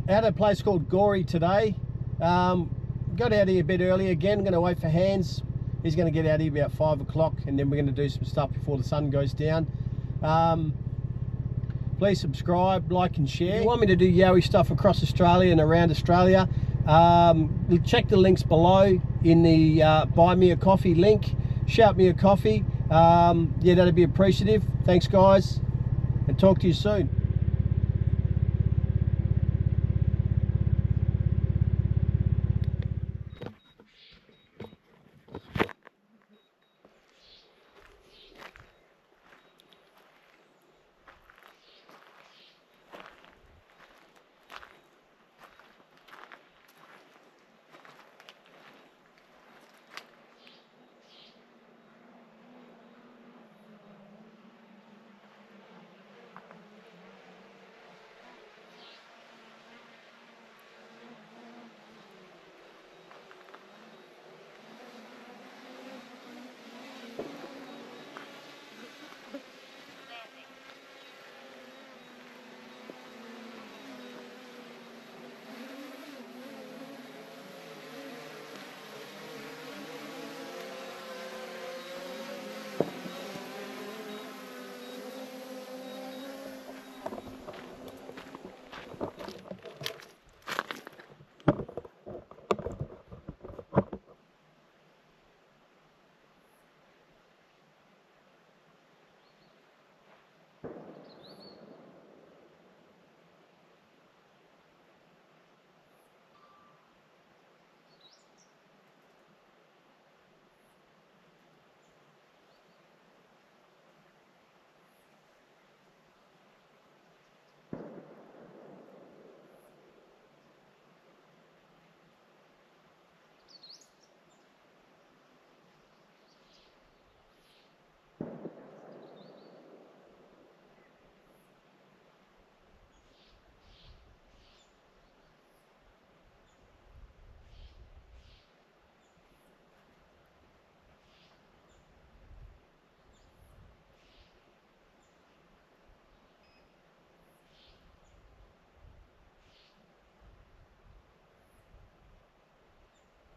Out at a place called Gorrie today. Got out here a bit early again. I'm going to wait for Hans. He's going to get out here about 5 o'clock, and then we're going to do some stuff before the sun goes down. Please subscribe, like and share. If you want me to do Yowie stuff across Australia and around Australia, check the links below in the buy me a coffee link. Shout me a coffee. Yeah, that'd be appreciative. Thanks guys, and talk to you soon.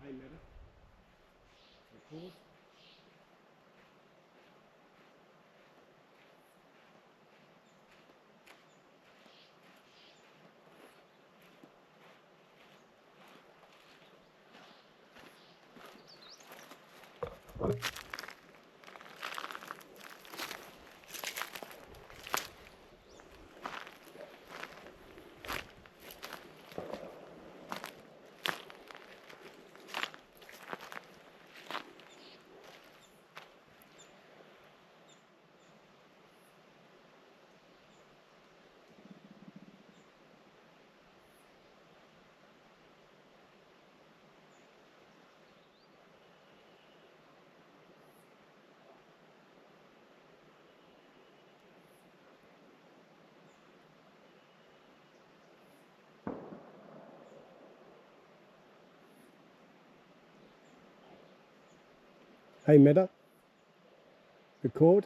Hey, Meta. Record. Hey Meta, record.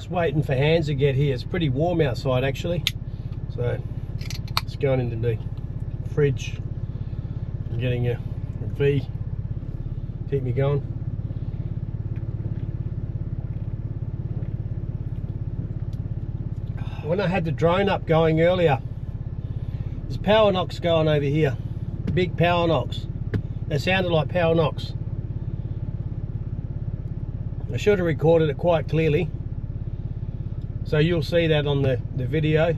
Just waiting for Hans to get here. It's pretty warm outside actually, so it's going into the fridge and getting a V, keep me going. When I had the drone up going earlier, there's power knocks going over here, big power knocks. They sounded like power knocks. I should have recorded it quite clearly, so you'll see that on the video.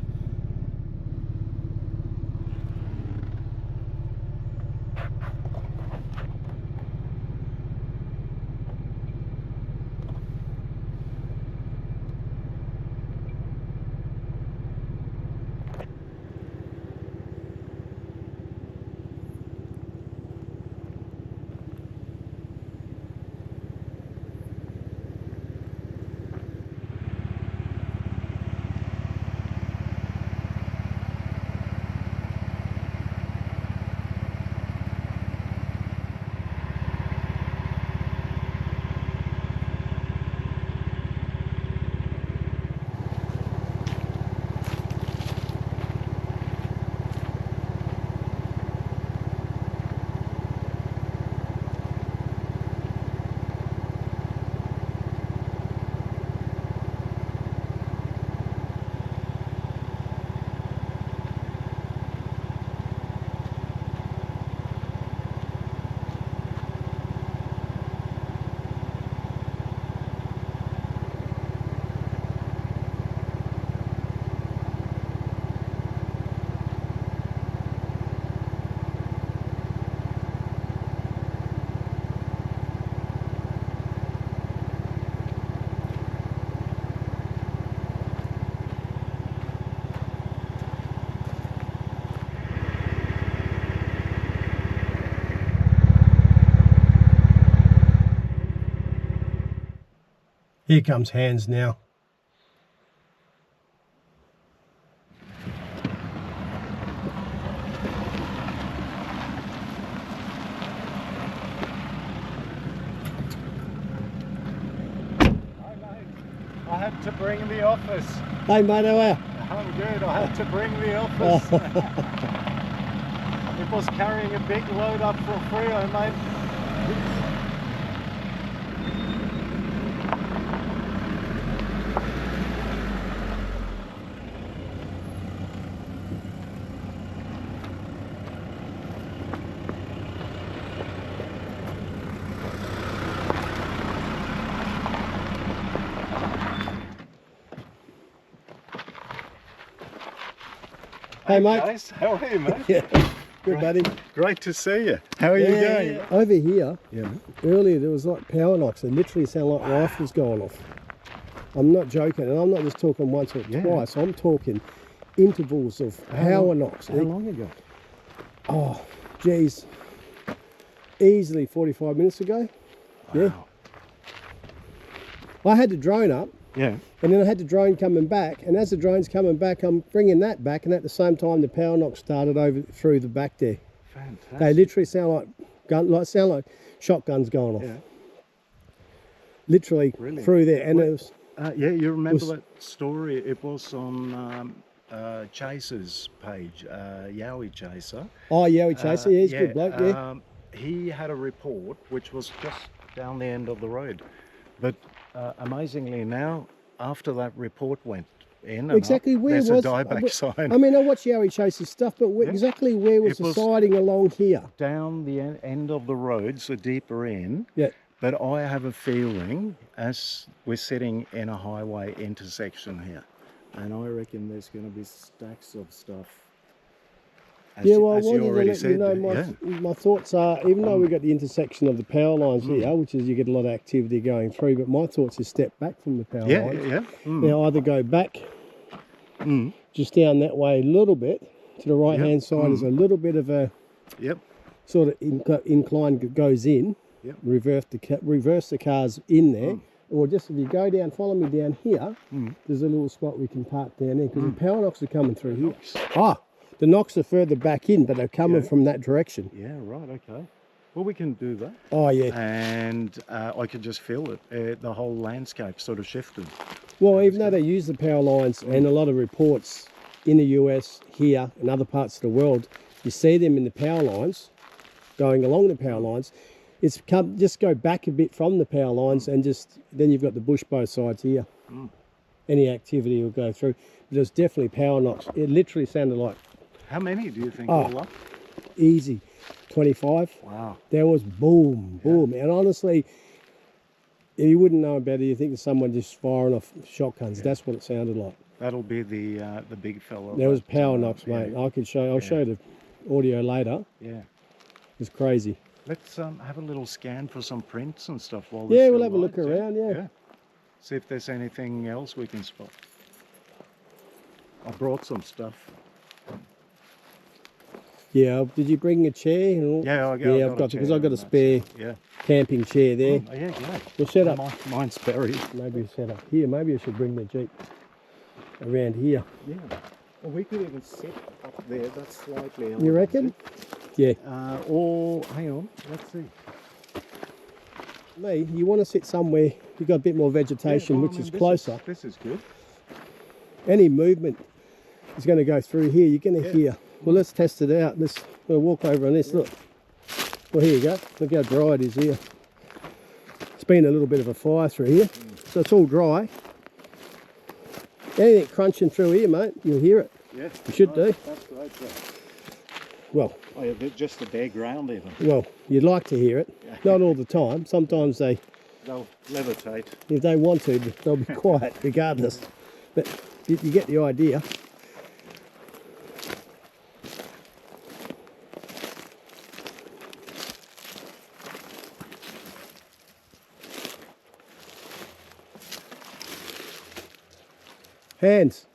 Here comes Hans now. I had to bring the office. Hey mate, how are you? I'm good. I had to bring the office. It was carrying a big load up for free, mate. Hey mate. Guys, how are you, mate? Yeah, good buddy. Great to see you. How are you going? Yeah. Over here, earlier there was like power knocks. They literally sound like rifles going off. I'm not joking, and I'm not just talking once or twice. I'm talking intervals of power knocks. How long ago? Oh, geez. Easily 45 minutes ago. Wow. Yeah. I had the drone up. Yeah. And then I had the drone coming back, and as the drone's coming back, I'm bringing that back, and at the same time the power knock started over through the back there. Fantastic. They literally sound like shotguns going off. Yeah. Literally Brilliant. through there, and it was. Yeah, you remember that story? It was on Chaser's page, Yowie Chaser. Oh, Yowie Chaser, yeah, he's a good bloke, yeah. He had a report which was just down the end of the road, but amazingly now, after that report went in, exactly where there's was a dieback sign. I mean, I watch Yowie Chaser's stuff, but exactly where was the siding along here? Down the end of the road, so deeper in. Yeah. But I have a feeling, as we're sitting in a highway intersection here, and I reckon there's going to be stacks of stuff. As yeah, well, I as you wanted to already let said, you know, my thoughts are, even though we've got the intersection of the power lines here, which is you get a lot of activity going through, but my thoughts is step back from the power lines. Now either go back just down that way a little bit, to the right hand side is a little bit of a sort of incline that goes in, reverse the cars in there, or just if you go down, follow me down here, there's a little spot we can park down there, because the power knocks are coming through here. The knocks are further back in, but they're coming from that direction. Yeah, right, okay. Well, we can do that. Oh, yeah. And I could just feel it. The whole landscape sort of shifted. Well, even though they use the power lines and a lot of reports in the US, here, and other parts of the world, you see them in the power lines, going along the power lines. It's just go back a bit from the power lines and then you've got the bush both sides here. Any activity will go through. But there's definitely power knocks. It literally sounded like... How many do you think all up? Easy. 25. Wow. There was boom, boom. And honestly, if you wouldn't know about it, you think there's someone just firing off shotguns. That's what it sounded like. That'll be the big fellow. There was power knocks, mate. I could show. I'll show the audio later. Yeah. It's crazy. Let's have a little scan for some prints and stuff while Yeah, we'll have a look around. Yeah. See if there's anything else we can spot. I brought some stuff. Yeah. Did you bring a chair? Yeah, I've got because I've got a spare camping chair there. Oh, yeah, great. We'll set up. Mine's buried. Maybe we'll set up here. Maybe I should bring the Jeep around here. Yeah. Well, we could even sit up there. That's slightly elevated. You reckon? Yeah. Or hang on. Let's see. Me, you want to sit somewhere you've got a bit more vegetation, which is closer. This is good. Any movement is going to go through here. You're going to hear. Well, let's test it out. We'll walk over on this. Look. Well, here you go. Look how dry it is here. It's been a little bit of a fire through here, so it's all dry. Anything crunching through here, mate, you'll hear it. Yeah. You should do. That's great. Well. Oh, yeah, just the bare ground even. Well, you'd like to hear it. Yeah. Not all the time. Sometimes they'll levitate. If they want to, they'll be quiet regardless. But you get the idea. Hands.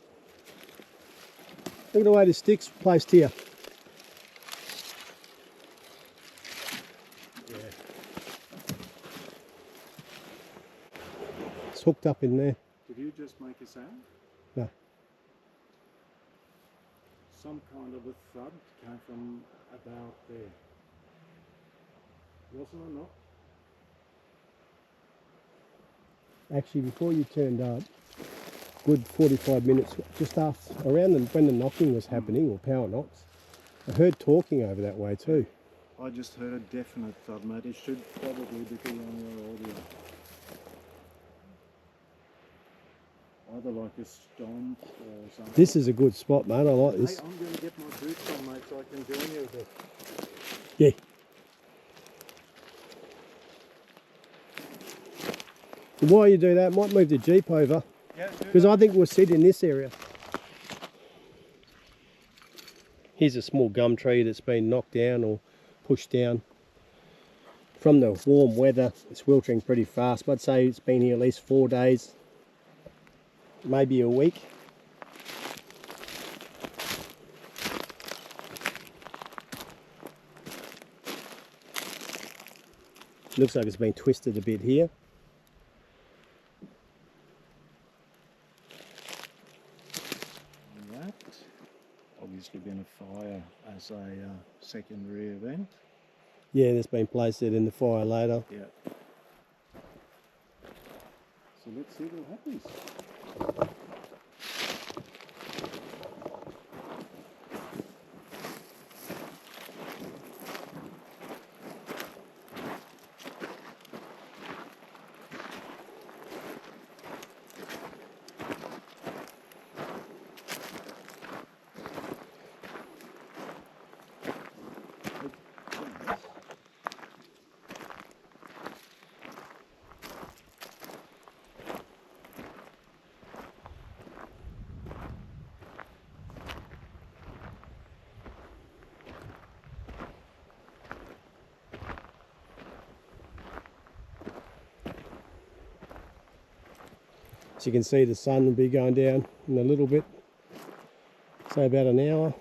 Look at the way the stick's placed here. It's hooked up in there. Did you just make a sound? No. Some kind of a thud came from about there. Wasn't it not? Actually, before you turned up, good 45 minutes, just after, around when the knocking was happening, or power knocks, I heard talking over that way too. I just heard a definite thud, mate. It should probably be on your audio. Either like a stomp or something. This is a good spot, mate. I like this. Hey, I'm going to get my boots on, mate, so I can join you a bit. Yeah. And while you do that, I might move the Jeep over. Yeah, because I think we'll sit in this area. Here's a small gum tree that's been knocked down or pushed down. From the warm weather, it's wilting pretty fast. But I'd say it's been here at least 4 days, maybe a week. Looks like it's been twisted a bit here. Obviously been a fire as a secondary event. Yeah, that's been placed in the fire later. Yeah. So let's see what happens. So you can see the sun will be going down in a little bit, say about an hour.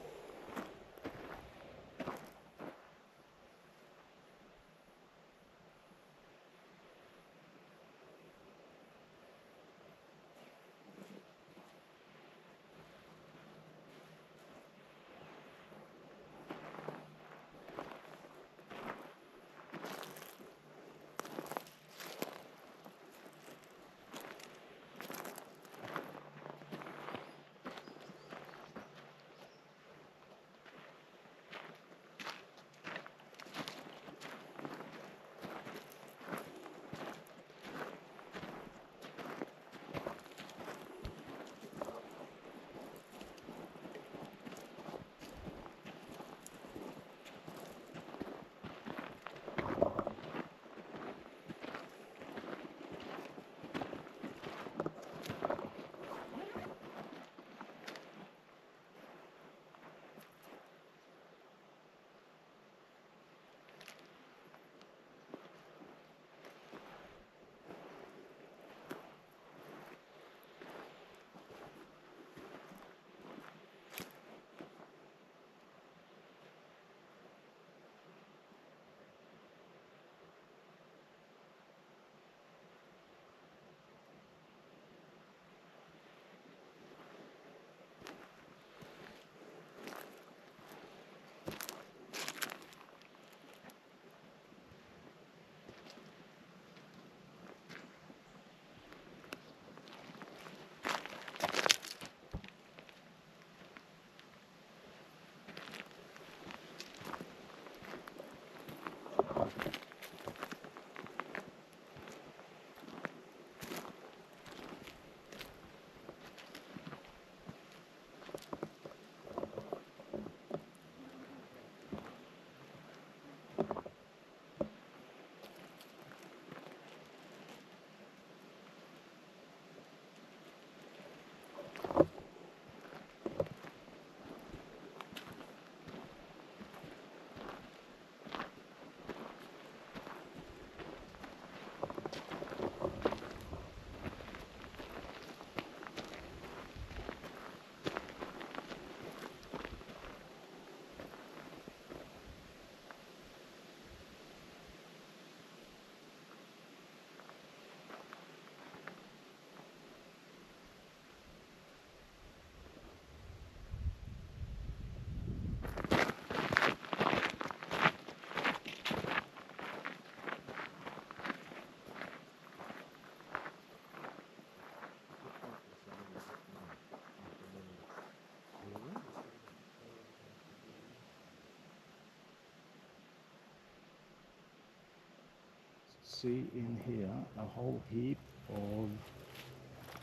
see in here a whole heap of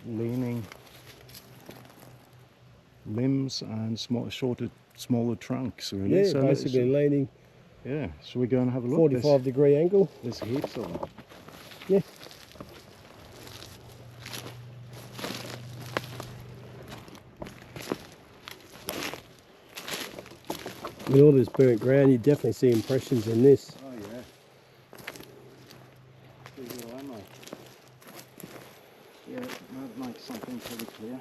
leaning limbs and smaller trunks, really. Yeah, basically leaning. Yeah, should we go and have a look? 45-degree angle. There's heaps of them. Yeah. With all this burnt ground, you definitely see impressions in this. Oh yeah. Yeah, that makes something pretty clear.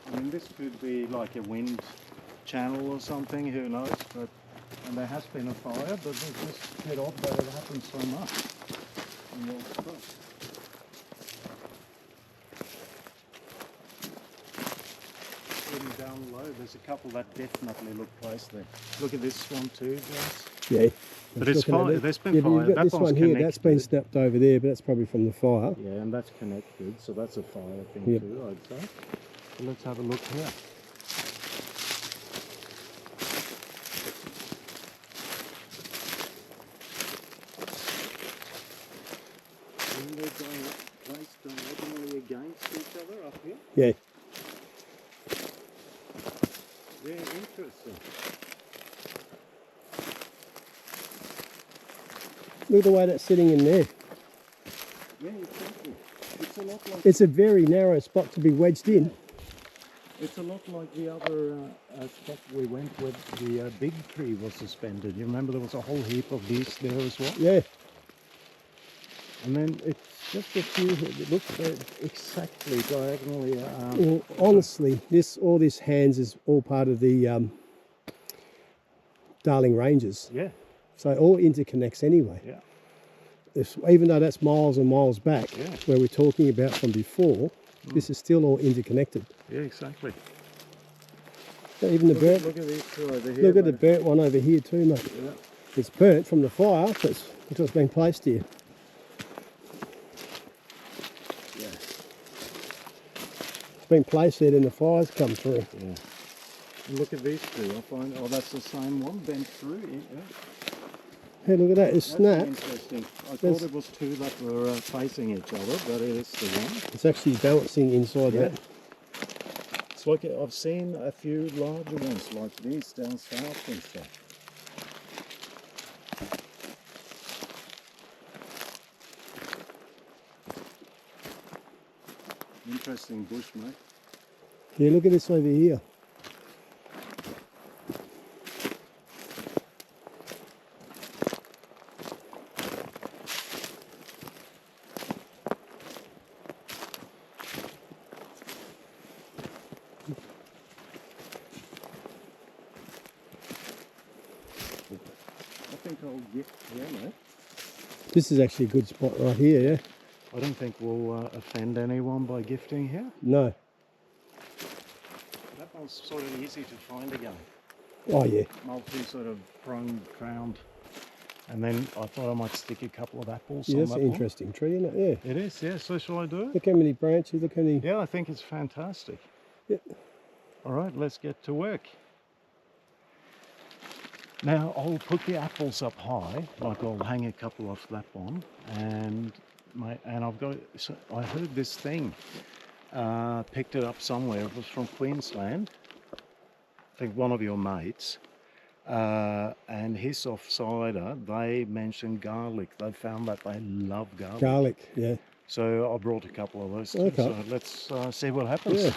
I mean, this could be like a wind channel or something, who knows, and there has been a fire, but it's just a bit odd that it happens so much. Even down low, there's a couple that definitely look placed there. Look at this one too, guys. Yeah. But it's fire. There's been fire. But you've got this one here, connected. that's been snapped over there, but that's probably from the fire. Yeah, and that's connected, so that's a fire thing too, I'd say. So let's have a look here. And they're going placed diagonally against each other up here. Yeah. Yeah, interesting. Look at the way that's sitting in there. Yeah, exactly. It's a lot like... It's a very narrow spot to be wedged in. It's a lot like the other spot we went with the big tree was suspended. You remember there was a whole heap of these there as well? Yeah. And then it's just a few, it looks exactly diagonally. Well, honestly, all this hands is all part of the Darling Ranges. Yeah. So it all interconnects anyway. Yeah. Even though that's miles and miles back, yeah, where we're talking about from before, this is still all interconnected. Yeah, exactly. So even the burnt. Look at these two over here. Look at the burnt one over here too, mate. Yeah. It's burnt from the fire, but it's just been placed here. Yeah. It's been placed there, and the fire's come through. Yeah. And look at these two. I find, oh, that's the same one bent through. Yeah. Hey, look at that, it's snapped. Interesting. I thought it was two that were facing each other, but it is the one. It's actually balancing inside that. It's like I've seen a few larger ones like these down south and stuff. Interesting bush, mate. Yeah, look at this over here. I think I'll gift here, mate. This is actually a good spot right here, yeah? I don't think we'll offend anyone by gifting here. No. That one's sort of easy to find again. Oh, yeah. Multi sort of pronged, crowned. And then I thought I might stick a couple of apples Yeah, on that's that an one. interesting tree, isn't it? Yeah. It is, yeah. So shall I do it? Look how many branches, look how many... Yeah, I think it's fantastic. Yeah. All right, let's get to work. Now I'll put the apples up high, like I'll hang a couple off that one, and I've got. So I heard this thing, picked it up somewhere. It was from Queensland. I think one of your mates, and his off-cider. They mentioned garlic. They found that they love garlic. Garlic, yeah. So I brought a couple of those. Okay. So let's see what happens. Yeah.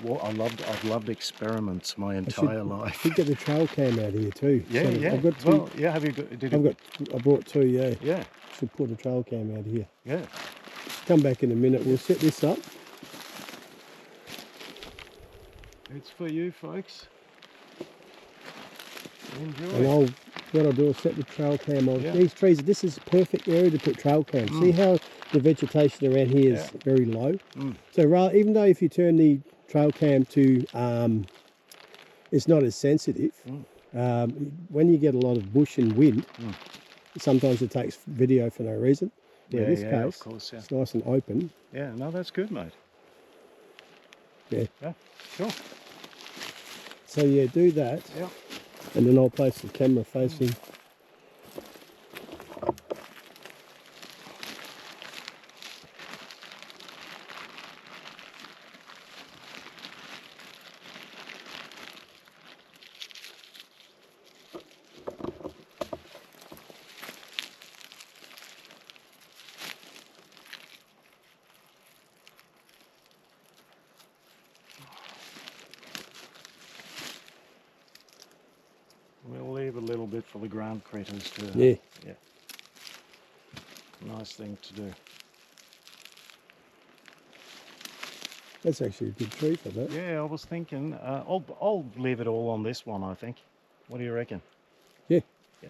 Well, I've loved experiments my entire life. I should get the trail cam out here too. Yeah, So yeah. I've got two. Well, yeah. Have you got? I brought two. Yeah. Yeah. Should put a trail cam out here. Yeah. Come back in a minute. We'll set this up. It's for you, folks. Enjoy. And what I'll do is set the trail cam on. Yeah. These trees. This is a perfect area to put trail cam. See how the vegetation around here is very low. So even though if you turn the trail cam to it's not as sensitive, when you get a lot of bush and wind, sometimes it takes video for no reason. But in this case, of course, yeah. it's nice and open. Yeah, no, that's good, mate. Yeah. Yeah, sure. So yeah, do that. Yeah. And then I'll place the camera facing. We'll leave a little bit for the ground critters too. Yeah. Yeah. Nice thing to do. That's actually a good tree for that. Yeah, I was thinking, I'll leave it all on this one, I think. What do you reckon? Yeah. Yeah.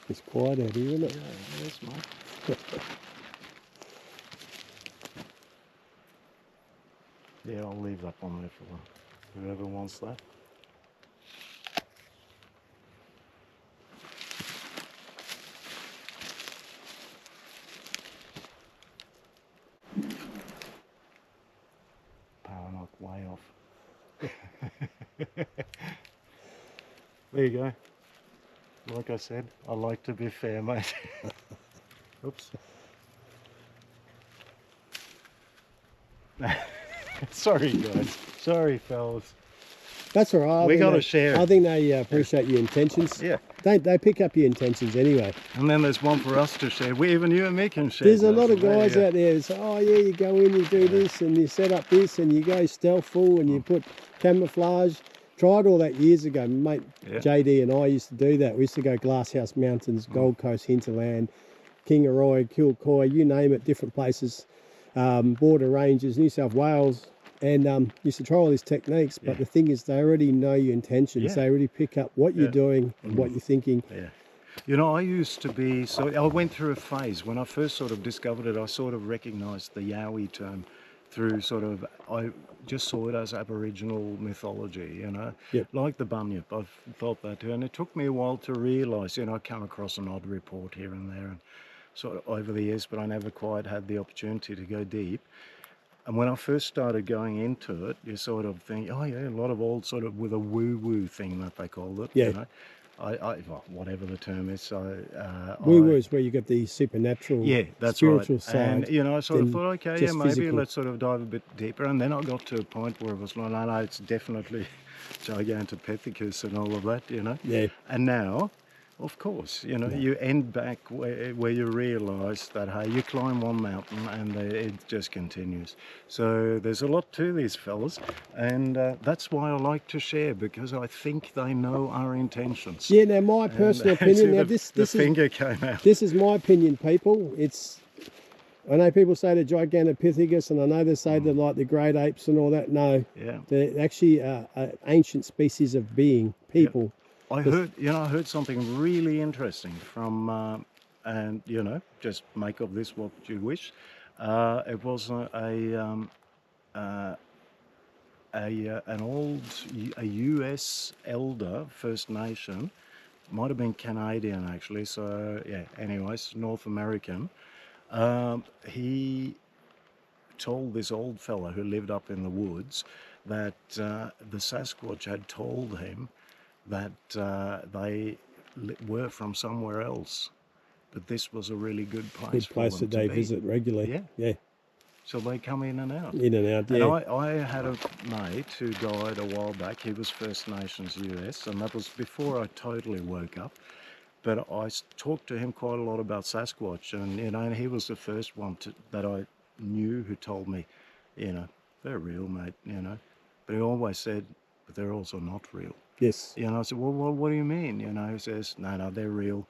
It's quiet out here, isn't it? Yeah, it is, mate. Yeah, I'll leave that one there for whoever wants that. Power knock way off. There you go. Like I said, I like to be fair, mate. Oops. Sorry, guys. Sorry, fellas. That's all right. We got to share. I think they appreciate your intentions. Yeah. They pick up your intentions anyway. And then there's one for us to share. Even you and me can share. There's a lot of guys out there that say, oh yeah, you go in, you do this, and you set up this, and you go stealthful, and you put camouflage. Tried all that years ago, mate. Yeah. JD and I used to do that. We used to go Glasshouse Mountains, Gold Coast hinterland, Kingaroy, Kilcoy, you name it, different places, border ranges, New South Wales, and used to try all these techniques. But the thing is, they already know your intentions. Yeah. They already pick up what you're doing and what you're thinking. Yeah. You know, I used to be, I went through a phase when I first sort of discovered it. I sort of recognized the Yowie term through I just saw it as Aboriginal mythology, you know, like the bunyip. I've thought that too, and it took me a while to realise, you know, I come across an odd report here and there, and sort of over the years, but I never quite had the opportunity to go deep. And when I first started going into it, you sort of think, oh yeah, a lot of old sort of with a woo-woo thing that they called it, you know. Well, whatever the term is. So woo-woo is where you got the supernatural, that's spiritual right. side. And you know, I sort of thought, okay, yeah, maybe physical. let's sort of dive a bit deeper. And then I got to a point where it was like, no, it's definitely Gigantopithecus and all of that, you know. Yeah. And now, of course, you know, you end back where you realise that, hey, you climb one mountain and it just continues. So there's a lot to these fellas, and that's why I like to share, because I think they know our intentions. Yeah, now my personal opinion, now the finger came out. This is my opinion, people. I know people say the Gigantopithecus, and I know they say they're like the great apes and all that. No, they're actually an ancient species of being, people. I heard something really interesting from, and you know, just make of this what you wish. It was a US elder, First Nation, might have been Canadian actually. So yeah, anyways, North American. He told this old fella who lived up in the woods that the Sasquatch had told him that they were from somewhere else, but this was a really good place. Good place that they visit regularly. Yeah. So they come in and out. In and out, And yeah. I had a mate who died a while back. He was First Nations US, and that was before I totally woke up. But I talked to him quite a lot about Sasquatch, and you know, and he was the first one that I knew who told me, you know, they're real, mate, you know. But he always said, but they're also not real. Yes. You know, I said, well, what do you mean? You know, he says, no, they're real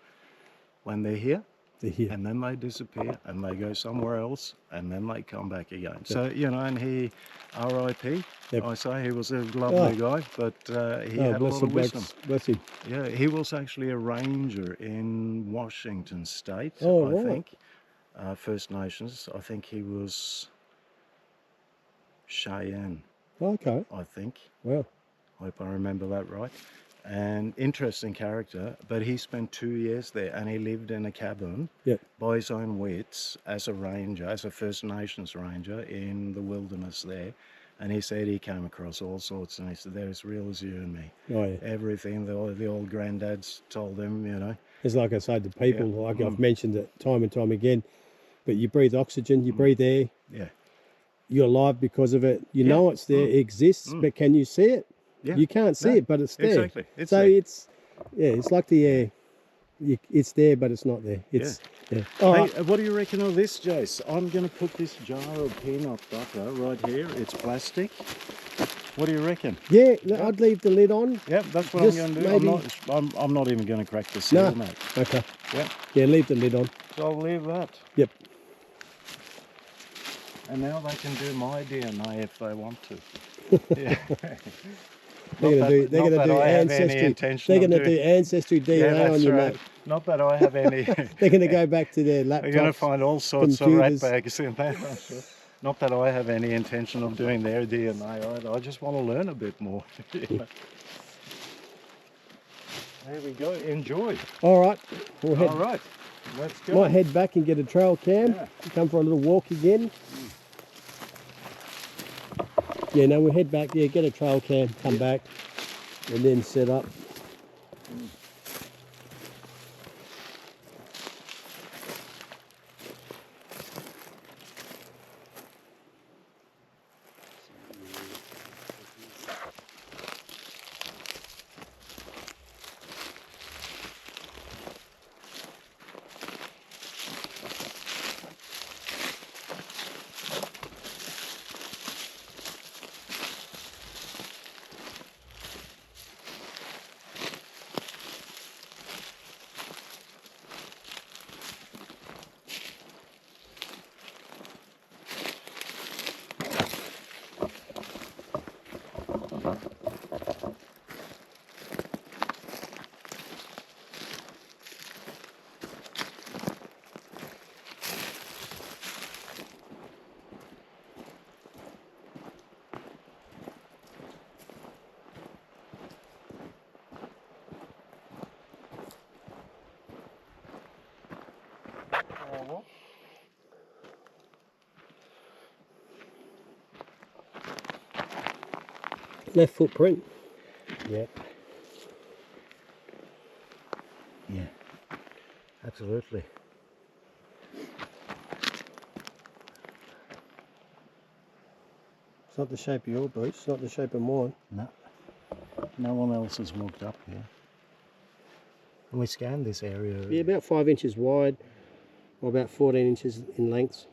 when they're here. And then they disappear and they go somewhere else and then they come back again. Yep. So, you know, and he, R.I.P., I say, he was a lovely guy, but he had a lot of wisdom. Bless him. Yeah, he was actually a ranger in Washington State, I think. First Nations, I think he was Cheyenne. Okay. I think. Wow. I hope I remember that right. and interesting character, but he spent 2 years there, and he lived in a cabin by his own wits as a ranger, as a First Nations ranger in the wilderness there. And he said he came across all sorts, and he said, they're as real as you and me. Oh, yeah. Everything the old granddads told them, you know. It's like I say to people, like I've mentioned it time and time again, but you breathe oxygen, you breathe air. Yeah. You're alive because of it. You know it's there, it exists, but can you see it? Yeah. You can't see it, but it's there. Exactly. It's so there. it's like the air. It's there, but it's not there. It's Hey, what do you reckon of this, Jace? I'm going to put this jar of peanut butter right here. It's plastic. What do you reckon? Yeah, I'd leave the lid on. Yep, that's what Just I'm going to do. maybe... I'm not even going to crack the seal, mate. Okay. Yep. Yeah, leave the lid on. So I'll leave that. Yep. And now they can do my DNA if they want to. Yeah. They're going to do ancestry. They're going to do ancestry DNA on you, mate. Not that I have any. They're going to go back to their laptops. They're going to find all sorts of rat bags in there. Not that I have any intention of doing their DNA either. I just want to learn a bit more. There we go. Enjoy. All right. All right. Let's go. Might head back and get a trail cam. Yeah. Come for a little walk again. Yeah, no, we'll head back. Yeah, get a trail cam, come back, and then set up. Left footprint. Yeah. Yeah. Absolutely. It's not the shape of your boots, it's not the shape of mine. No. No one else has walked up here. And we scanned this area. Yeah, about 5 inches wide, or about 14 inches in length.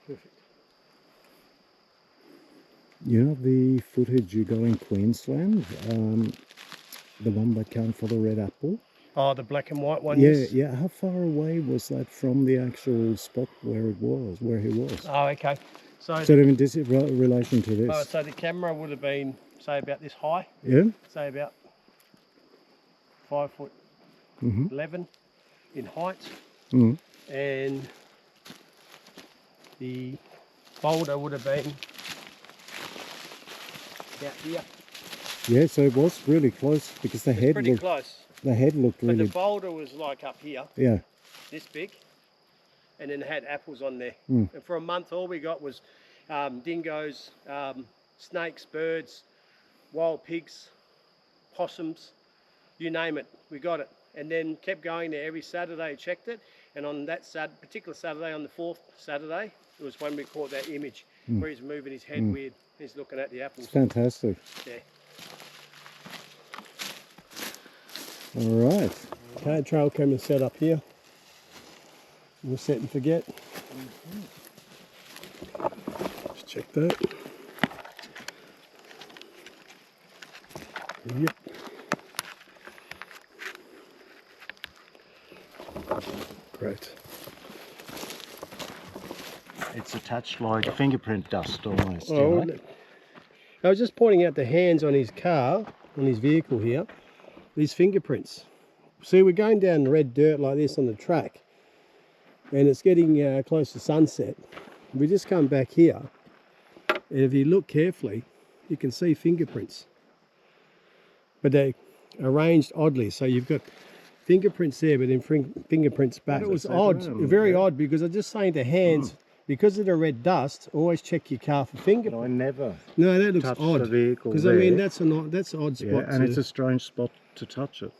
Perfect. You know the footage you got in Queensland, the one that came for the red apple? Oh, the black and white one? Yeah, yes. yeah. How far away was that from the actual spot where it was, where he was? Oh, okay. So in this relation to this? So the camera would have been, say, about this high. Yeah? Say about 5 foot 11 in height. And the boulder would have been about here. Yeah, so it was really close because the head pretty was close. The head looked But really... the boulder was like up here, Yeah. this big, and then it had apples on there. Mm. And for a month, all we got was dingoes, snakes, birds, wild pigs, possums, you name it, we got it. And then kept going there every Saturday, checked it, and on that particular Saturday, on the 4th Saturday, it was when we caught that image where he's moving his head weird. He's looking at the apples. It's fantastic. Yeah. All right. Okay, trail camera set up here. We'll set and forget. Just check that. Yep. Great. It's attached like fingerprint dust almost. Oh, you know? I was just pointing out the hands on his car, on his vehicle here, these fingerprints. See, we're going down red dirt like this on the track, and it's getting close to sunset. We just come back here, and if you look carefully, you can see fingerprints. But they're arranged oddly, so you've got fingerprints there, but then fingerprints back. But it was odd, very odd, because I'm just saying to hands, because of the red dust, always check your car for fingerprints. But I never No, that looks touched odd. the vehicle Because there. I mean, that's an odd spot. Yeah, and it's a strange spot to touch it.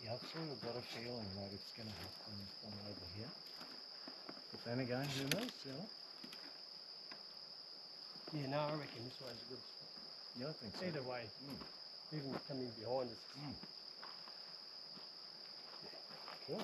Yeah, I've sort of got a feeling that it's going to happen from over here. But then again, who knows, you know? Yeah, no, I reckon this one's a good spot. Yeah, I think so. Either way, even coming behind us. Cool.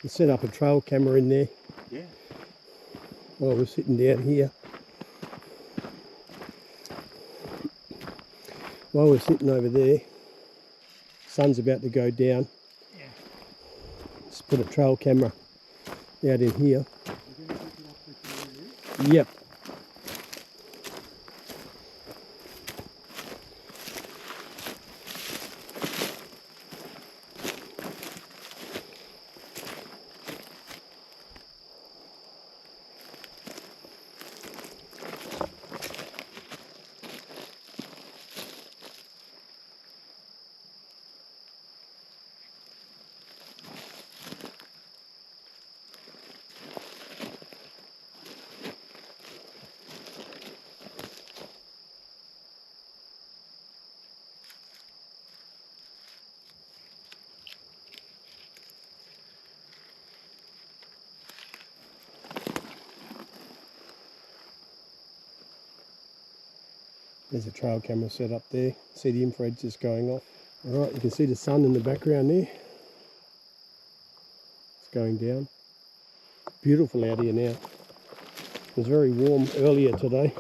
You set up a trail camera in there. Yeah. While we're sitting down here. While we're sitting over there, sun's about to go down. Yeah. Just put a trail camera out in here. Yep. There's a trail camera set up there. See the infrared just going off. Alright, you can see the sun in the background there. It's going down. Beautiful out here now. It was very warm earlier today.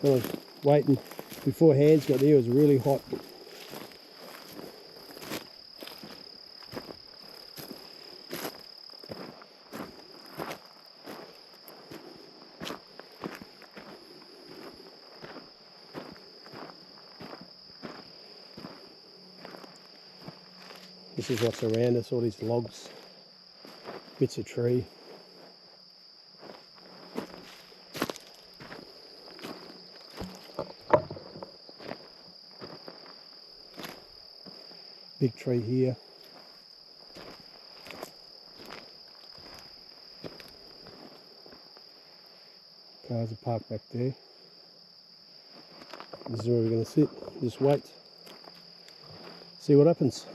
I was waiting before hands got there, it was really hot. This is what's around us, all these logs, bits of tree. Big tree here. Cars are parked back there. This is where we're going to sit. Just wait. See what happens.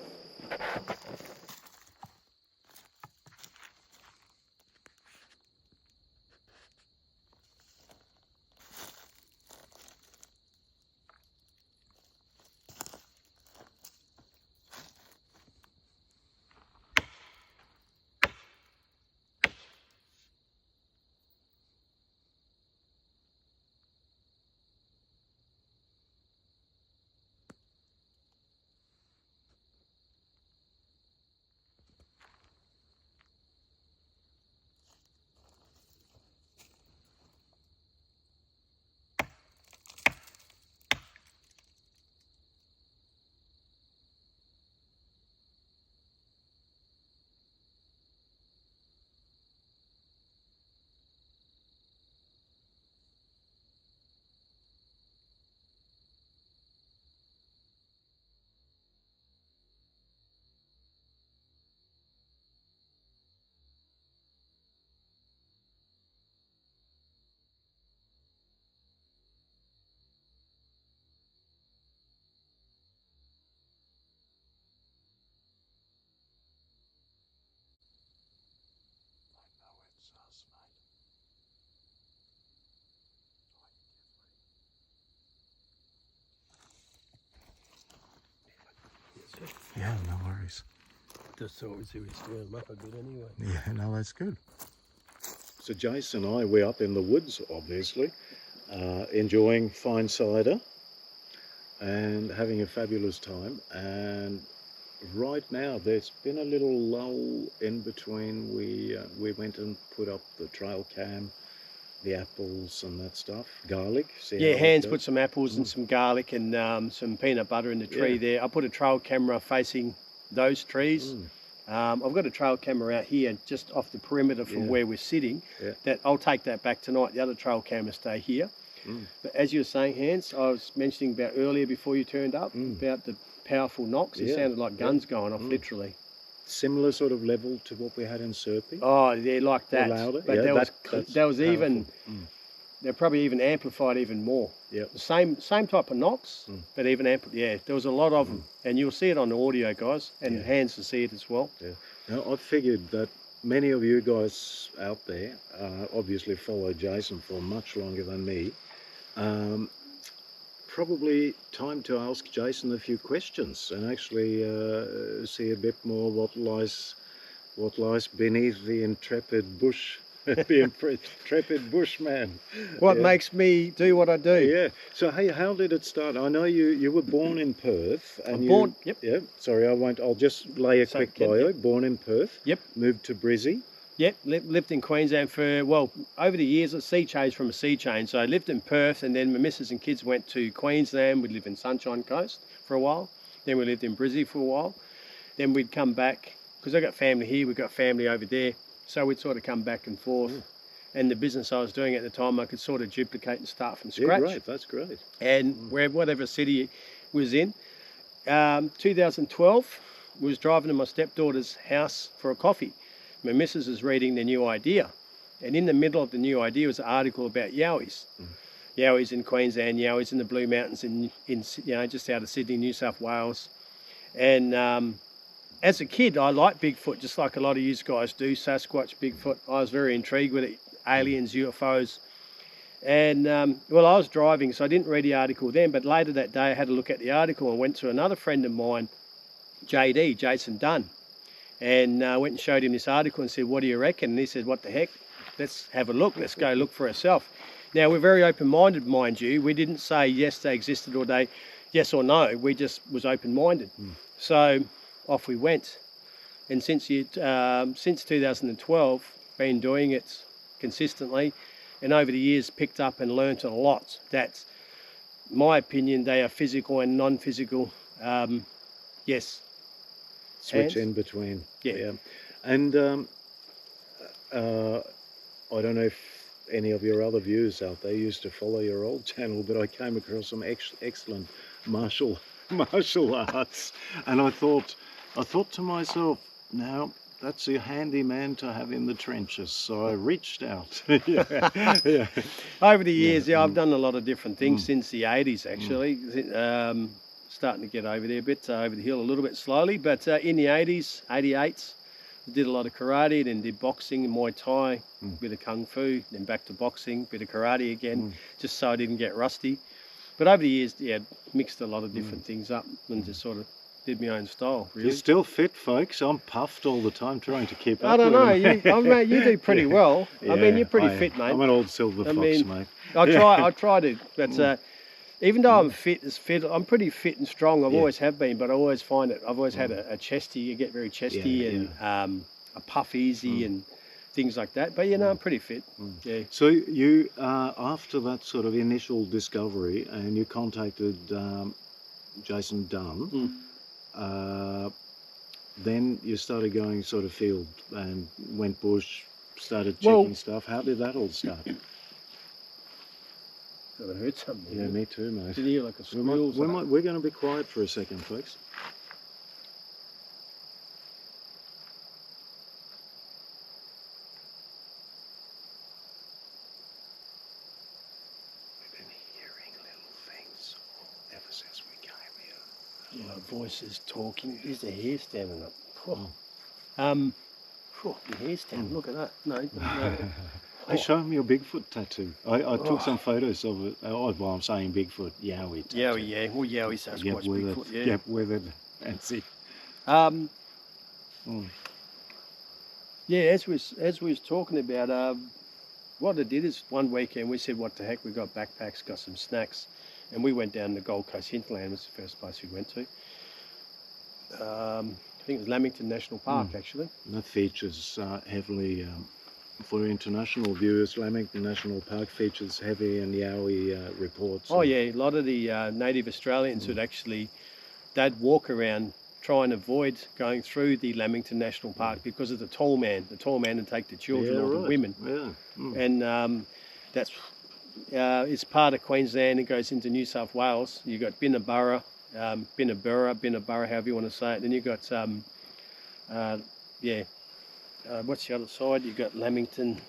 Yeah, no worries. Just thought we'd see we stir them up a bit anyway. Yeah, no, that's good. So Jason and I, we're up in the woods, obviously, enjoying fine cider and having a fabulous time. And right now, there's been a little lull in between. We went and put up the trail cam, the apples and that stuff, garlic. Yeah, Hans put some apples and some garlic and some peanut butter in the tree there. I put a trail camera facing those trees. I've got a trail camera out here just off the perimeter from where we're sitting. That I'll take that back tonight. The other trail camera stay here. But as you were saying, Hans, I was mentioning about earlier before you turned up about the powerful knocks. It sounded like guns going off, literally. Similar sort of level to what we had in Serpy. Oh, yeah, like that. Or louder. But that was even. They're probably even amplified even more. Yep. The same type of knocks, but even amplified. Yeah, there was a lot of them, and you'll see it on the audio, guys, and Hans will see it as well. Yeah. Now I figured that many of you guys out there obviously follow Jason for much longer than me. Probably time to ask Jason a few questions and actually see a bit more what lies beneath the intrepid bush. The intrepid bushman. What makes me do what I do? Yeah. So hey, how did it start? I know you were born in Perth. And born. Yep. Yeah. Sorry, I won't. I'll just lay a quick bio. Born in Perth. Yep. Moved to Brizzy. Yep. Lived in Queensland for over the years. A sea change from a sea change. So I lived in Perth, and then my missus and kids went to Queensland. We lived in Sunshine Coast for a while. Then we lived in Brizzy for a while. Then we'd come back because I got family here. We've got family over there. So we'd sort of come back and forth. And the business I was doing at the time, I could sort of duplicate and start from scratch. Yeah, great. That's great. And whatever city was in. 2012, we was driving to my stepdaughter's house for a coffee. My missus is reading the New Idea. And in the middle of the New Idea was an article about Yowies. Yowies in Queensland, Yowies in the Blue Mountains, in just out of Sydney, New South Wales. And as a kid, I liked Bigfoot, just like a lot of you guys do, Sasquatch, Bigfoot. I was very intrigued with it, aliens, UFOs. And, I was driving, so I didn't read the article then, but later that day I had a look at the article and went to another friend of mine, JD, Jason Dunn, and went and showed him this article and said, what do you reckon? And he said, what the heck? Let's have a look. Let's go look for ourselves. Now, we're very open-minded, mind you. We didn't say yes, they existed, or yes or no. We just was open-minded. So off we went, and since 2012 been doing it consistently, and over the years picked up and learnt a lot. That's my opinion. They are physical and non-physical. Yes. Switch in between. Yeah. And I don't know if any of your other viewers out there used to follow your old channel, but I came across some excellent martial arts, and I thought to myself, now that's a handy man to have in the trenches. So I reached out. yeah. Over the years, I've done a lot of different things since the 80s, actually. Starting to get over there a bit, over the hill a little bit slowly. But in the 80s, 88s, did a lot of karate, then did boxing and Muay Thai, bit of Kung Fu, then back to boxing, bit of karate again, just so I didn't get rusty. But over the years, mixed a lot of different things up and just sort of did my own style, really. You're still fit, folks. I'm puffed all the time trying to keep up. I don't know. Mate, you do pretty well. I mean, you're pretty fit, mate. I'm an old silver fox, mate. I try to, but even though I'm I'm pretty fit and strong. I've always have been, but I always find it. I've always had a chesty. You get very chesty and a puff easy and things like that. But I'm pretty fit. Yeah. So you, after that sort of initial discovery, and you contacted Jason Dunn. Then you started going sort of field and went bush, started checking stuff. How did that all start? I heard something. Yeah, me too, mate. Did you hear like a squeal? We're going to be quiet for a second, folks. We've been hearing little things ever since we came here. Voices talking. Is the hair standing up? The hair standing. Look at that. No. Hey, show me your Bigfoot tattoo. I took some photos of it. Well, I'm saying Bigfoot, Yowie tattoo. Yowie, yeah. Well, Yowie, Sasquatch, Bigfoot, yeah. Yep, weathered and sick. Yeah, as we was talking about, what I did is one weekend we said, what the heck, we got backpacks, got some snacks, and we went down to Gold Coast Hinterland. Was the first place we went to. I think it was Lamington National Park, actually. That features heavily, for international viewers, Lamington National Park features heavy and Yowie reports. Oh yeah, a lot of the native Australians would actually, they'd walk around, try and avoid going through the Lamington National Park because of the tall man. The tall man would take the children or the women. Yeah. And that's, it's part of Queensland. It goes into New South Wales. You've got Binnaburra, however you want to say it. Then you've got, what's the other side? You've got Lamington.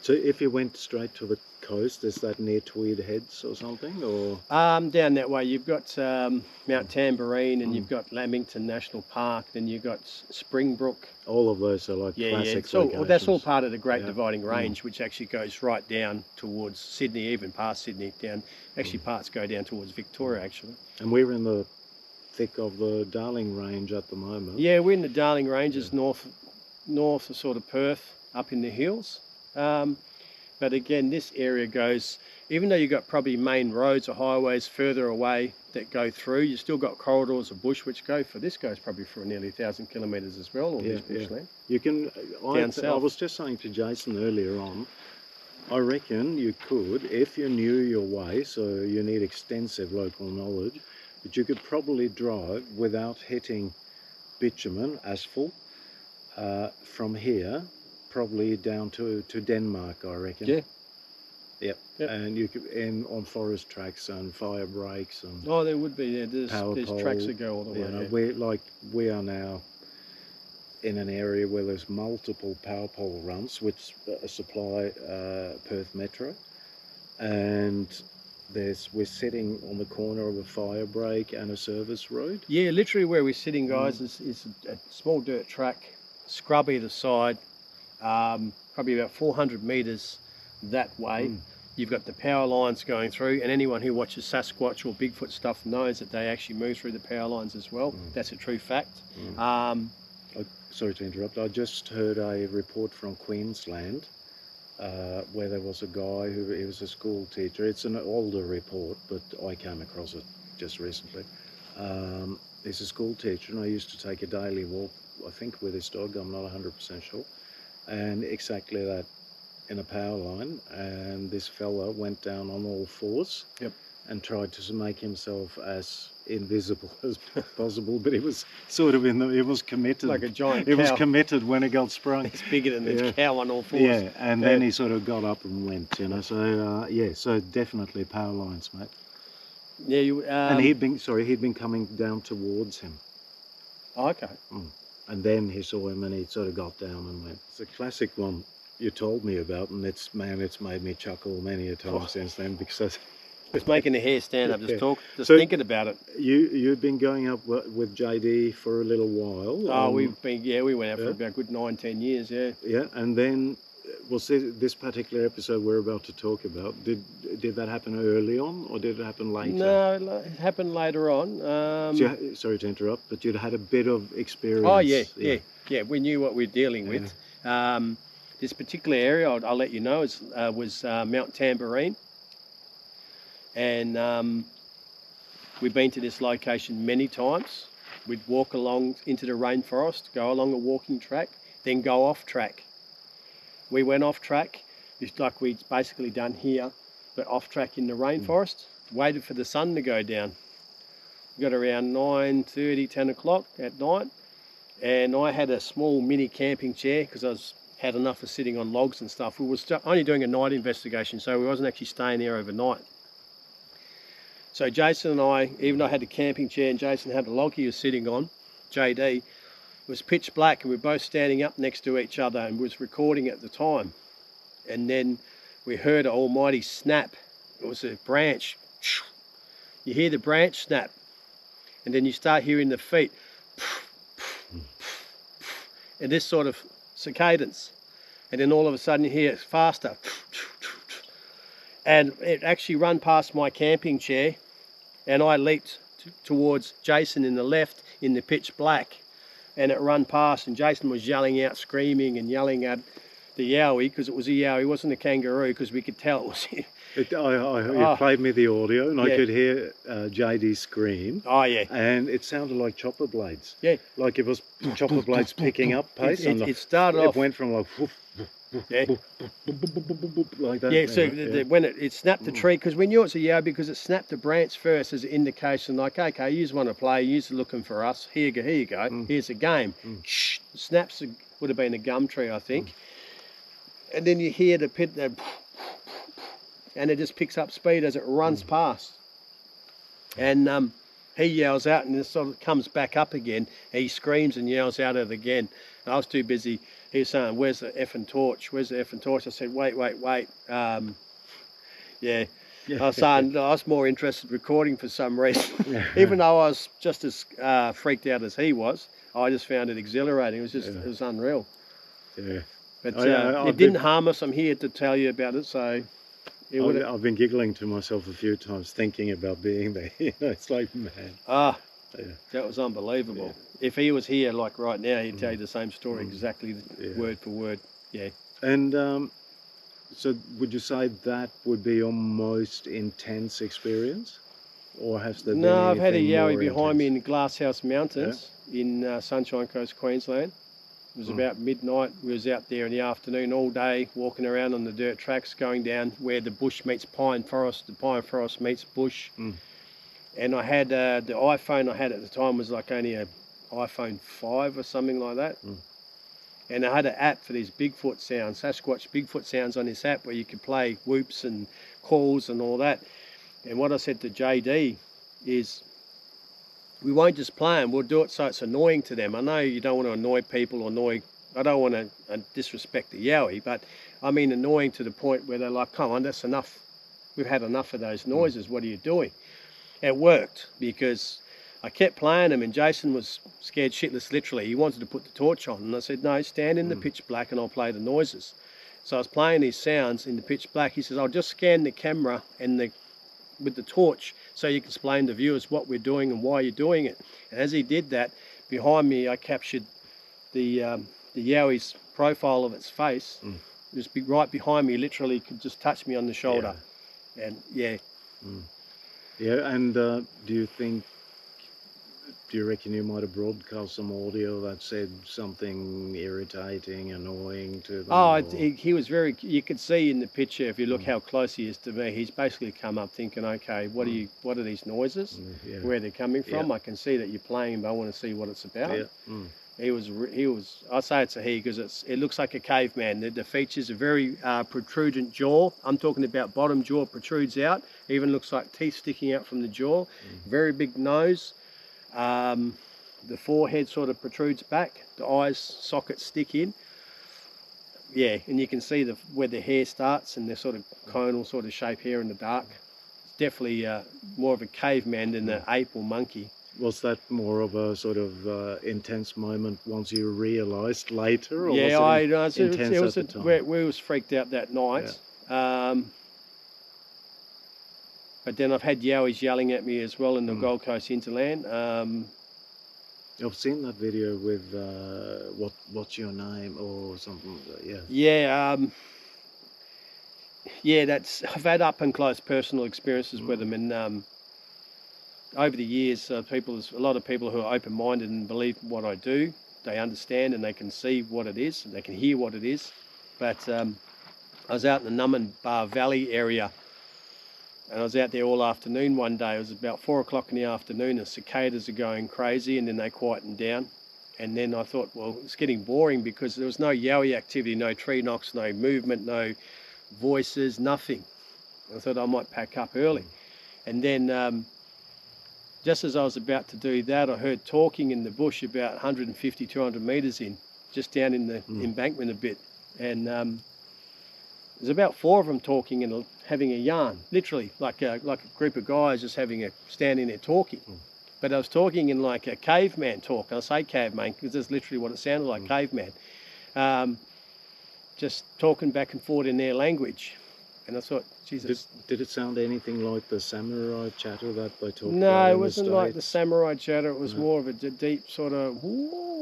So if you went straight to the coast, is that near Tweed Heads or something? Or down that way, you've got Mount Tambourine, and you've got Lamington National Park. Then you've got Springbrook. All of those are like classic locations. That's all part of the Great Dividing Range, which actually goes right down towards Sydney, even past Sydney, down. Actually, parts go down towards Victoria, actually. And we're in the thick of the Darling Range at the moment. Yeah, we're in the Darling Ranges, north of sort of Perth, up in the hills. But again, this area goes, even though you've got probably main roads or highways further away that go through, you've still got corridors of bush which go for, this goes probably for nearly 1,000 kilometres as well, all this bushland. You can, down south. I was just saying to Jason earlier on, I reckon you could, if you knew your way, so you need extensive local knowledge, but you could probably drive without hitting bitumen, asphalt, from here, probably down to Denmark, I reckon. Yeah. Yep. And you could on forest tracks and fire breaks and there would be. There's tracks that go all the way. We are now in an area where there's multiple power pole runs which supply Perth Metro, and we're sitting on the corner of a fire break and a service road. Yeah, literally where we're sitting, guys, is a small dirt track, scrub either side. Probably about 400 metres that way. You've got the power lines going through, and anyone who watches Sasquatch or Bigfoot stuff knows that they actually move through the power lines as well. That's a true fact. Sorry to interrupt. I just heard a report from Queensland where there was a guy he was a school teacher. It's an older report, but I came across it just recently. He's a school teacher, and I used to take a daily walk, I think with his dog, I'm not 100% sure. And exactly that, in a power line, and this fella went down on all fours and tried to make himself as invisible as possible, but he was sort of he was committed. Like a giant cow. He was cow. Committed when it got sprung. It's bigger than the cow on all fours. Yeah, and then he sort of got up and went, so so definitely power lines, mate. Yeah, and he'd been coming down towards him. Oh, okay. And then he saw him and he sort of got down and went. It's a classic one you told me about, and it's made me chuckle many a time since then, because it's making the hair stand up just thinking about it. You've been going up with JD for a little while. Oh, we went out for about a good 9-10 years, yeah. Yeah, and then we'll see this particular episode we're about to talk about. Did that happen early on, or did it happen later? No, it happened later on. Sorry to interrupt, but you'd had a bit of experience. Oh yeah. We knew what we were dealing with. This particular area, I'll let you know, was Mount Tambourine, and we've been to this location many times. We'd walk along into the rainforest, go along a walking track, then go off track. We went off track, just like we'd basically done here, but off track in the rainforest, waited for the sun to go down. We got around 9:30, 10 o'clock at night, and I had a small mini camping chair because I had enough of sitting on logs and stuff. We were only doing a night investigation, so we wasn't actually staying there overnight. So Jason and I, even though I had the camping chair and Jason had the log he was sitting on, JD, it was pitch black and we were both standing up next to each other and was recording at the time. And then we heard an almighty snap. It was a branch. You hear the branch snap, and then you start hearing the feet. And this sort of cadence. And then all of a sudden you hear it faster. And it actually ran past my camping chair, and I leaped towards Jason in the left in the pitch black, and it ran past, and Jason was yelling out, screaming and yelling at the Yowie, because it was a Yowie, it wasn't a kangaroo, because we could tell it was him. You played me the audio, and I could hear JD scream. Oh yeah. And it sounded like chopper blades. Yeah. Like it was chopper blades picking up pace. It started off. It went from like whoof, yeah. like that. Yeah, so when it snapped the tree, because we knew it's a Yowie because it snapped the branch first as an indication, like, okay, you want to play, you're looking for us, here you go, here's a game. Shh, snaps would have been a gum tree, I think. And then you hear the pit, and it just picks up speed as it runs past. And he yells out, and it sort of comes back up again. He screams and yells out at it again. And I was too busy. He was saying, "Where's the effing torch? Where's the effing torch?" I said, "Wait." Yeah. I was saying I was more interested in recording for some reason. Even though I was just as freaked out as he was, I just found it exhilarating. It was unreal. Yeah. But it didn't harm us. I'm here to tell you about it. So I've been giggling to myself a few times thinking about being there. It's like, man. That was unbelievable. Yeah. If he was here, like right now, he'd tell you the same story exactly, word for word. Yeah. And so would you say that would be your most intense experience? Or has there been anything No, I've had a Yowie more behind intense? me in the Glasshouse Mountains in Sunshine Coast, Queensland. It was about midnight. We was out there in the afternoon all day, walking around on the dirt tracks, going down where the bush meets pine forest, the pine forest meets bush. And I had the iPhone I had at the time was like only a iPhone 5 or something like that. And I had an app for these Bigfoot sounds, Sasquatch Bigfoot sounds on this app where you could play whoops and calls and all that. And what I said to JD is, we won't just play them, we'll do it so it's annoying to them. I know you don't want to annoy people, I don't want to disrespect the Yowie, but I mean annoying to the point where they're like, come on, that's enough. We've had enough of those noises, what are you doing? It worked because I kept playing them and Jason was scared shitless, literally. He wanted to put the torch on and I said, no, stand in the pitch black and I'll play the noises. So I was playing these sounds in the pitch black. He says, I'll just scan the camera and with the torch so you can explain to viewers what we're doing and why you're doing it. And as he did that, behind me I captured the Yowie's profile of its face. It was right behind me, literally could just touch me on the shoulder. And and do you reckon you might have broadcast some audio that said something irritating, annoying to them? Oh, he was very, you could see in the picture, if you look how close he is to me, he's basically come up thinking, okay, what are these noises? Where they're coming from? I can see that you're playing, but I want to see what it's about. He was, I say it's a he because it looks like a caveman. The features are very protrudent jaw. I'm talking about bottom jaw protrudes out, even looks like teeth sticking out from the jaw. Very big nose. the forehead sort of protrudes back, the eyes sockets stick in. Yeah, and you can see where the hair starts and the sort of conal sort of shape hair in the dark. It's definitely more of a caveman than an ape or monkey. Was that more of a sort of intense moment once you realised later? Or Yeah, was it intense at the time? We was freaked out that night. Yeah. But then I've had Yowies yelling at me as well in the Gold Coast hinterland. I've seen that video with what's your name or something like that, yeah. Yeah, yeah, I've had up and close personal experiences with them, and over the years, a lot of people who are open-minded and believe what I do, they understand and they can see what it is and they can hear what it is. But I was out in the Numinbah Valley area, and I was out there all afternoon one day. It was about 4 o'clock in the afternoon, and cicadas are going crazy, and then they quietened down. And then I thought, well, it's getting boring because there was no Yowie activity, no tree knocks, no movement, no voices, nothing. I thought I might pack up early. And then just as I was about to do that, I heard talking in the bush about 150, 200 metres in, just down in the embankment a bit. And there's about 4 of them talking and having a yarn, literally, like a group of guys just standing there talking. But I was talking in like a caveman talk. I say caveman because that's literally what it sounded like, caveman. Just talking back and forth in their language. And I thought, Jesus. Did it sound anything like the samurai chatter that they talked about? No, it wasn't like the samurai chatter. It was more of a deep sort of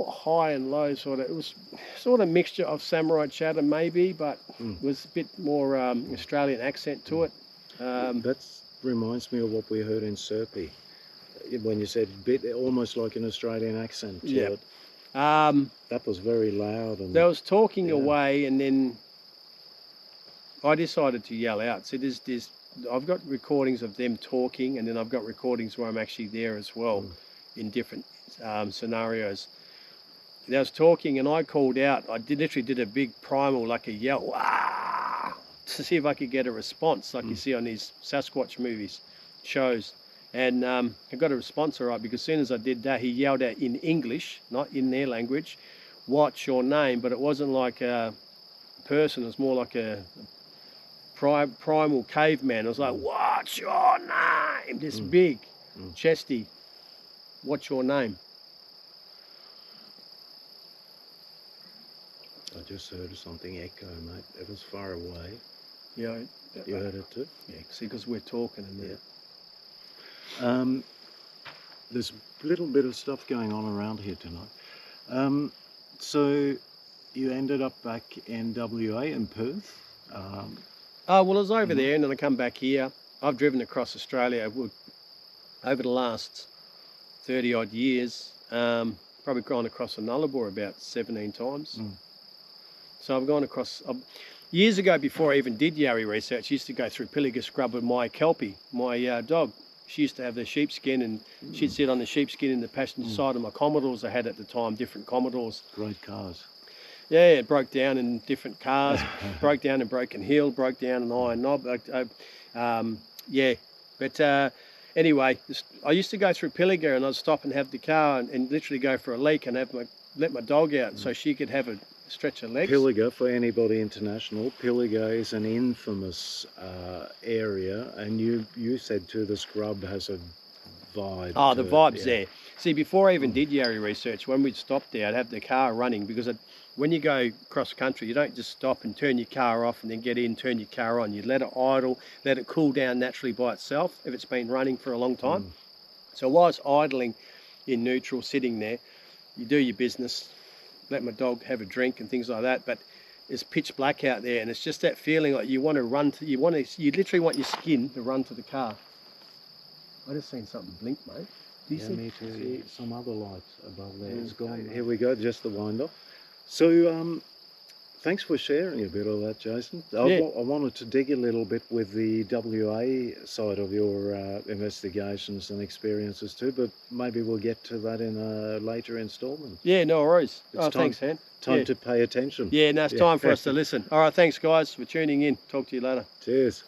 high and low sort of. It was sort of mixture of samurai chatter maybe, but it was a bit more Australian accent to it. That reminds me of what we heard in Serpi, when you said almost like an Australian accent to it. That was very loud. And they was talking away, and then I decided to yell out. So I've got recordings of them talking, and then I've got recordings where I'm actually there as well in different scenarios. They was talking, and I called out. I literally did a big primal, like a yell, Wah! To see if I could get a response, like you see on these Sasquatch movies, shows. And I got a response all right, because as soon as I did that, he yelled out in English, not in their language, what's your name? But it wasn't like a person, it was more like a primal caveman. It was like, what's your name? This big, chesty, what's your name? I just heard something echo, mate. It was far away. Yeah. You heard it too? Yeah, see, because we're talking and there. There's a little bit of stuff going on around here tonight. So you ended up back in WA in Perth? Well, I was over there, and then I come back here. I've driven across Australia over the last 30 odd years. Probably gone across the Nullarbor about 17 times. So I've gone across. Years ago, before I even did Yowie research, I used to go through Pilliga scrub with my Kelpie, my dog. She used to have the sheepskin, and she'd sit on the sheepskin in the passenger side of my Commodores I had at the time, different Commodores. Great cars. Yeah, it broke down in different cars, broke down in Broken Hill, broke down in Iron Knob. But anyway, I used to go through Pilliga, and I'd stop and have the car and literally go for a leak and let my dog out so she could have a stretch her legs. Pilliga, for anybody international, Pilliga is an infamous area, and you said too the scrub has a vibe. Oh, the vibe's there. See, before I even did Yowie research, when we'd stop there, I'd have the car running, because when you go cross country, you don't just stop and turn your car off and then get in, turn your car on. You let it idle, let it cool down naturally by itself if it's been running for a long time. So while it's idling in neutral, sitting there, you do your business, let my dog have a drink and things like that. But it's pitch black out there, and it's just that feeling like you want to run to, you literally want your skin to run to the car. I just seen something blink, mate. Yeah, me too. Some other lights above there. It's gone. Here we go, just the wind up. So, thanks for sharing a bit of that, Jason. I wanted to dig a little bit with the WA side of your investigations and experiences too, but maybe we'll get to that in a later instalment. Yeah, no worries. Thanks, Han. Time to pay attention. Yeah, now it's time for us to listen. All right, thanks, guys, for tuning in. Talk to you later. Cheers.